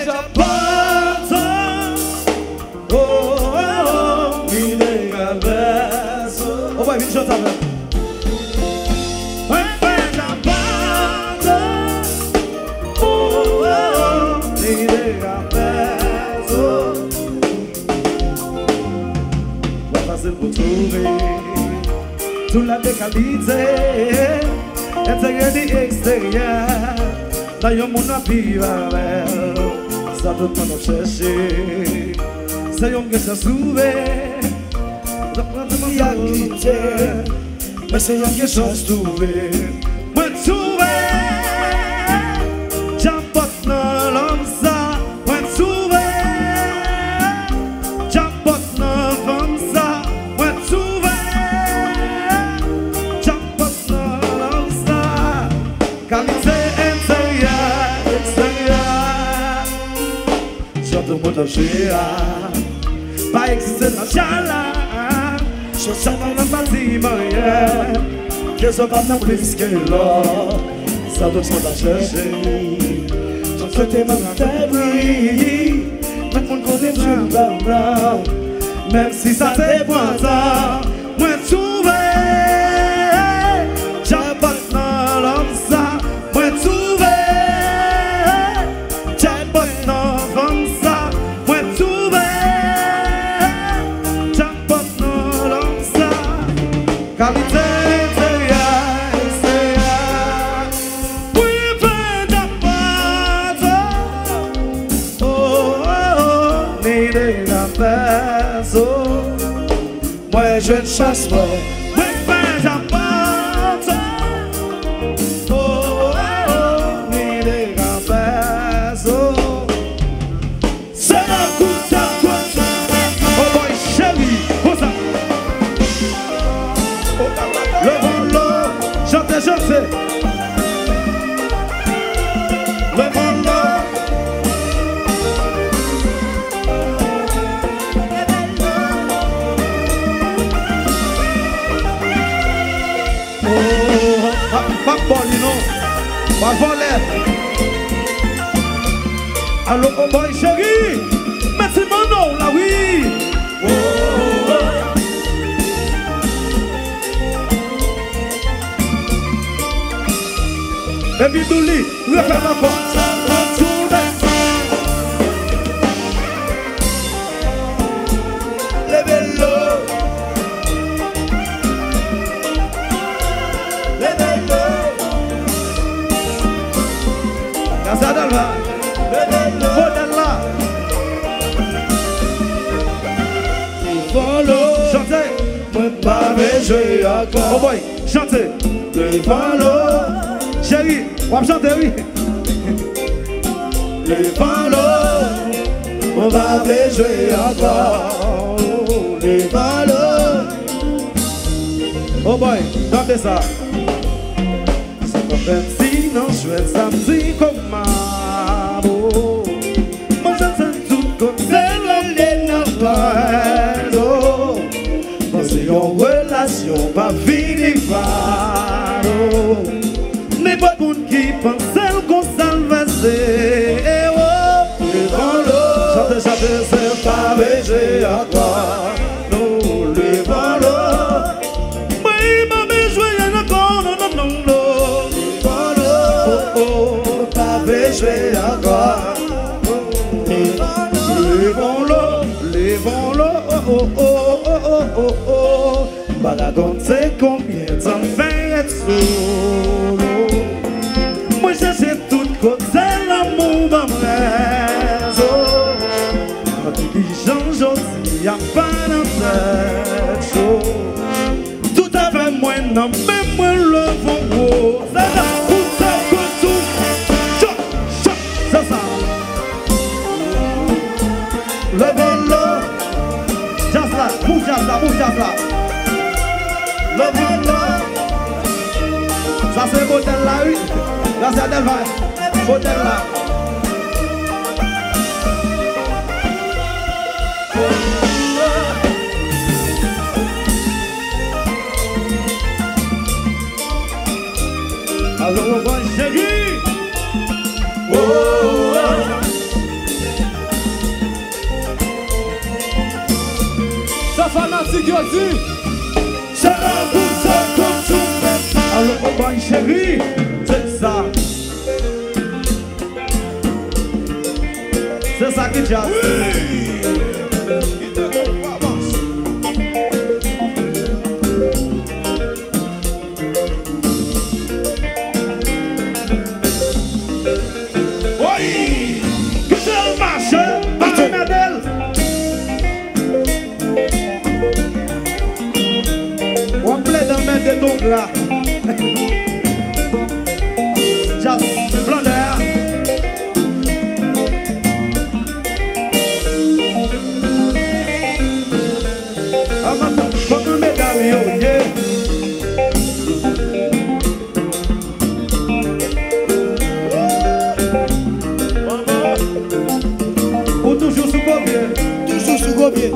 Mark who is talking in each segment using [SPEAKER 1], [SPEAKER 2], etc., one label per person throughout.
[SPEAKER 1] já passa. Oh, oh, oh, me dê cabeça. Oh, vai vir junto, velho. Já passa. Oh, oh, oh, me dê cabeça. Va fazer pour trouver toute la qualité intérieur et extérieur. D'ailleurs mon avis va vers ça tout le monde chercher. C'est un que ça trouvé. Il y a quitté, mais c'est un que ça trouvé. Moi trouvé, j'apporte l'homme ça. Moi trouvé, j'apporte l'homme ça. Moi trouvé, j'apporte l'homme ça. Qualité. Todo mundo gira, vai existir na chala. Je chante dans ma manhã, que eu sou pas non plus que là. Ça doit se chercher. Je souhaitais ma terre, mais mon côté je blanc. Même si ça dépend ça, moi trouvé, j'ai pas dans l'homme ça, moi trouvé. Moi je ne chasse pas, moi je j'apporte. Oh, oh, oh, ni des gambes. C'est la course à toi. Oh boy chérie, pour ça. Levons l'eau, chantez, chantez. Levons l'eau. Pas bon, non, pas voler. Allô, oh boy chérie, mettez mon nom là, oui. Oh, oh, oh. Et puis Douli, refais la porte. Chantez, moi pas jouer encore. Oh boy, chantez. Devant l'eau, chérie, on va chanter, oui. Devant l'eau, on va jouer encore. Devant l'eau. Oh boy, chantez ça. C'est pas même si non, je vais samedi comme ma. Moi j'entends tout comme c'est la ligne. C'est une relation pas finie par n'importe monde qui pense qu'on s'enlève. Devant l'eau, chantez, chantez, c'est pas baiser à toi. Nous, devant l'eau. Moi, il m'a besoin encore, non, non, non, non. Devant l'eau, oh, oh, pas baiser à toi. Devant l'eau, devant l'eau, oh, oh, oh, oh, oh, oh. Balagon, c'est combien de temps fait être solo. Moi cherche tout côté l'amour dans mon réseau. Quand tu dis Jean Josie, y'a pas d'entête chaud. Tout à fait moi, non, mais moi le vent. Ça va, tout ça, tout. Chop, chop, ça, ça. Le vent, jazz là, bouge jazz là, bouge jazz là. Le vent, ça c'est modèle là, oui. Là c'est Adelva, modèle là. Alors on va chérie. Oh, oh.
[SPEAKER 2] classique, yo dit.
[SPEAKER 1] C'est la douce comme tout. Alors, oh boy, chérie, c'est ça. C'est ça qui jazz. Oui, que je marche, pas de modèle. On plaît dans mes deux donc là. Jazz, blondeur. Comme un médaille, yeah. Ou toujours sous combien?
[SPEAKER 3] Toujours sous combien?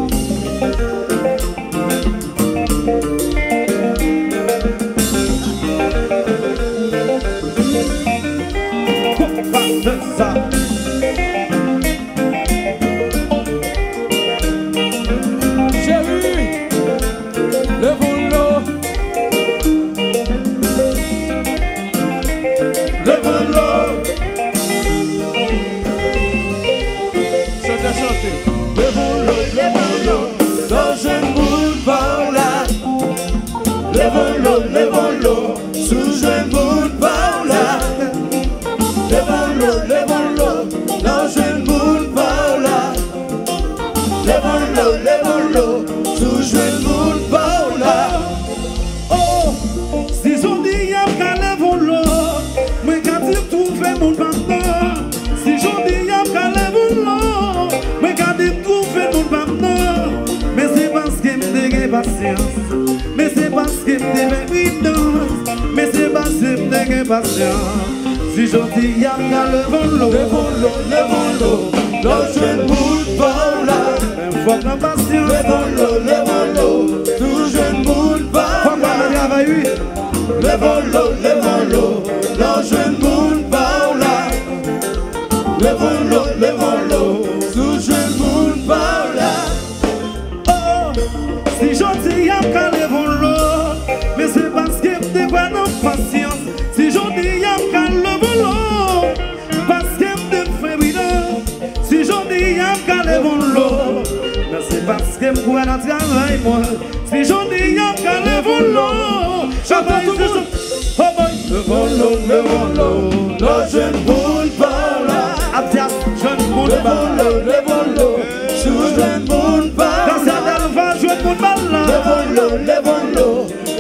[SPEAKER 1] Pas de ça.
[SPEAKER 2] Chérie, lève-le.
[SPEAKER 1] Lève-le.
[SPEAKER 2] Chantez, chantez.
[SPEAKER 1] Lève-le. Dans un bout par là. Lève-le. Sous un bout par là. Lève-le. Dans un bout par là. Lève-le. Sous un bout par là. Oh, si j'en dis y'a qu'à lève-le. Mais quand tu trouves mon partenaire. Si j'en dis y'a qu'à lève-le. Mais quand tu trouves mon partenaire. Mais c'est parce qu'il me dégaine patience. Mais c'est parce qu'il me dégaine évidence. Mais c'est parce qu'il me dégaine patience. Si j'en dis y'a qu'à lève-le. Dans une bout par là. Même fois que la patience. Lève-le. Toujours une bout par là. Lève-le. Dans une bout par là. Lève-le. Toujours une bout par là. Oh, si j'en dis y'a qu'à lève-le. Mais c'est parce que t'es pas dans patience. Si j'en dis y'a qu'à lève-le. Parce que t'es féminin. Si j'en dis y'a qu'à lève-le. Mais c'est parce que m'koua dans travail moi. Si j'en dis y'a qu'à lève-le. Travail de son. Oh boy. Lève-le. Dans une boule par là. Abdias, jeune boule par là. Lève-le. Sous une boule par là. Dans sa delva, jeune boule par là. Lève-le.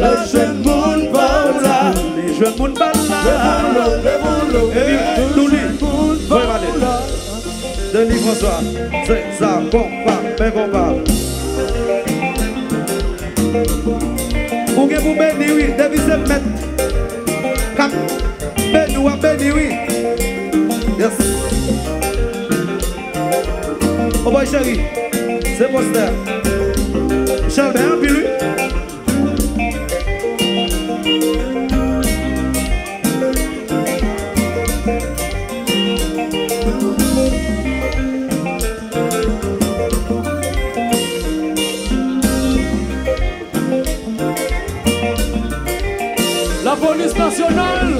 [SPEAKER 1] La jeune boule par là. Les jeunes boule par là. Lève-le. Et nous lit. Denis François, c'est ça, combat, mais combat. Ou bien vous bénir, oui, devez se mettre. Cap, bénou à bénir, oui. Yes. Oh boy chéri, c'est poster. Michel Ben, puis lui.
[SPEAKER 2] La police nationale.